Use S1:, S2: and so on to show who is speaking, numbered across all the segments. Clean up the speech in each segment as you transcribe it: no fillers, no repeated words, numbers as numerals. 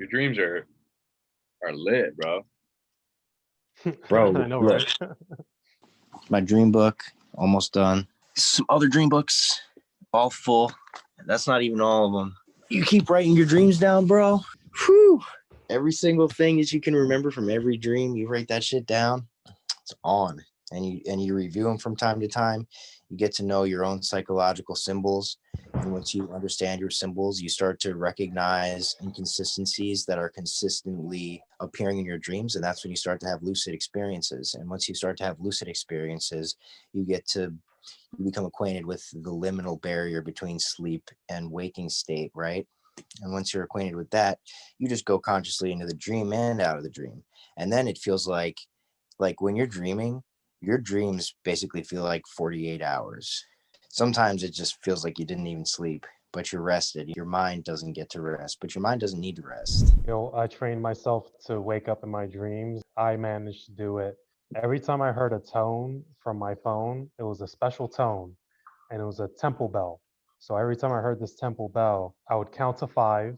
S1: Your dreams are lit, bro.
S2: Bro,
S3: I know,
S2: look,
S3: right?
S2: my dream book almost done. Some other dream books, all full. That's not even all of them. You keep writing your dreams down, bro. Whew. Every single thing that you can remember from every dream, you write that shit down. It's on, and you review them from time to time. You get to know your own psychological symbols, and once you understand your symbols, you start to recognize inconsistencies that are consistently appearing in your dreams, and that's when you start to have lucid experiences. And once you start to have lucid experiences, you become acquainted with the liminal barrier between sleep and waking state, right? And once you're acquainted with that, you just go consciously into the dream and out of the dream. And then it feels like when you're dreaming, your dreams basically feel like 48 hours. Sometimes it just feels like you didn't even sleep, but you're rested. Your mind doesn't get to rest, but your mind doesn't need to rest.
S3: I trained myself to wake up in my dreams. I managed to do it. Every time I heard a tone from my phone, it was a special tone, and it was a temple bell. So every time I heard this temple bell, I would count to five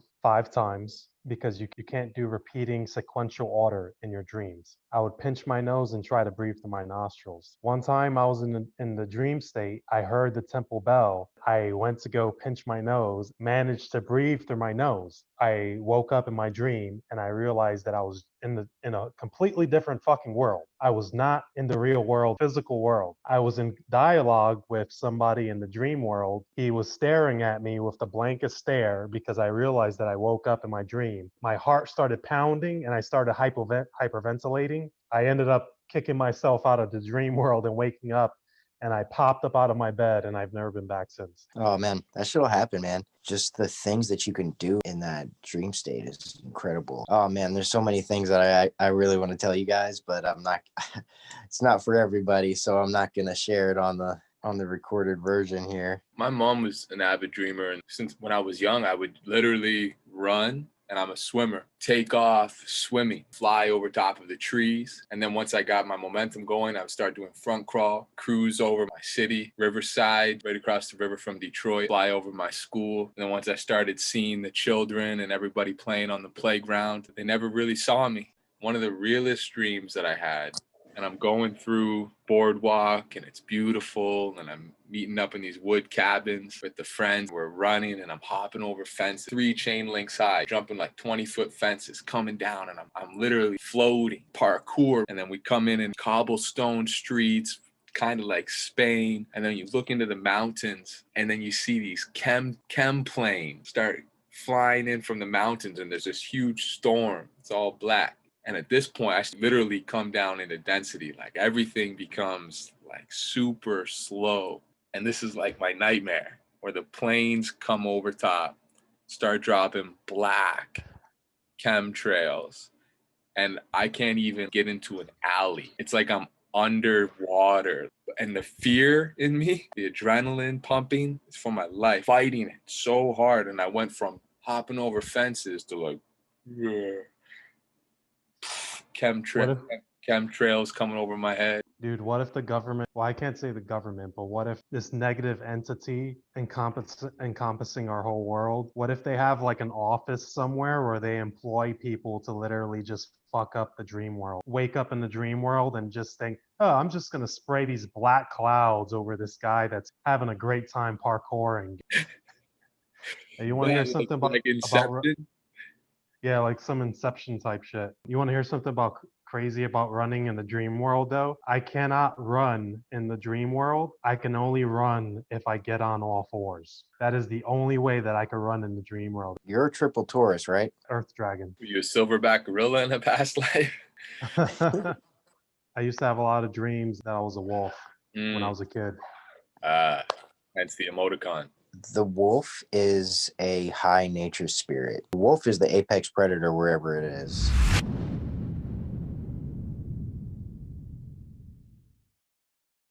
S3: times, because you can't do repeating sequential order in your dreams. I would pinch my nose and try to breathe through my nostrils. One time I was in the dream state, I heard the temple bell. I went to go pinch my nose, managed to breathe through my nose. I woke up in my dream and I realized that I was in a completely different fucking world. I was not in the real world, physical world. I was in dialogue with somebody in the dream world. He was staring at me with the blankest stare because I realized that I woke up in my dream. My heart started pounding and I started hyperventilating. I ended up kicking myself out of the dream world and waking up, and I popped up out of my bed, and I've never been back since.
S2: Oh man, that shit'll happen, man. Just the things that you can do in that dream state is incredible. Oh man, there's so many things that I really want to tell you guys, but I'm not. It's not for everybody, so I'm not gonna share it on the recorded version here.
S1: My mom was an avid dreamer, and since when I was young, I would literally run, and I'm a swimmer, take off swimming, fly over top of the trees. And then once I got my momentum going, I would start doing front crawl, cruise over my city, Riverside, right across the river from Detroit, fly over my school. And then once I started seeing the children and everybody playing on the playground, they never really saw me. One of the realest dreams that I had, and I'm going through boardwalk and it's beautiful, and I'm meeting up in these wood cabins with the friends. We're running and I'm hopping over fences, 3 chain links high, jumping like 20-foot fences, coming down, and I'm literally floating, parkour. And then we come in cobblestone streets, kind of like Spain. And then you look into the mountains, and then you see these chem planes start flying in from the mountains, and there's this huge storm. It's all black. And at this point, I literally come down into density. Like everything becomes like super slow. And this is like my nightmare, where the planes come over top, start dropping black chemtrails, and I can't even get into an alley. It's like I'm underwater. And the fear in me, the adrenaline pumping, is for my life, fighting it so hard. And I went from hopping over fences to like, chemtrails coming over my head.
S3: Dude, what if the government, well, I can't say the government, but what if this negative entity encompassing our whole world, what if they have like an office somewhere where they employ people to literally just fuck up the dream world, wake up in the dream world and just think, oh, I'm just going to spray these black clouds over this guy that's having a great time parkouring. Hey, you want to hear something
S1: like Inception?
S3: Yeah, like some Inception type shit. You want to hear something about crazy about running in the dream world though? I cannot run in the dream world. I can only run if I get on all fours. That is the only way that I can run in the dream world.
S2: You're a triple Taurus, right?
S3: Earth dragon.
S1: Were you a silverback gorilla in a past life?
S3: I used to have a lot of dreams that I was a wolf when I was a kid.
S1: Hence the emoticon.
S2: The wolf is a high nature spirit. The wolf is the apex predator wherever it is.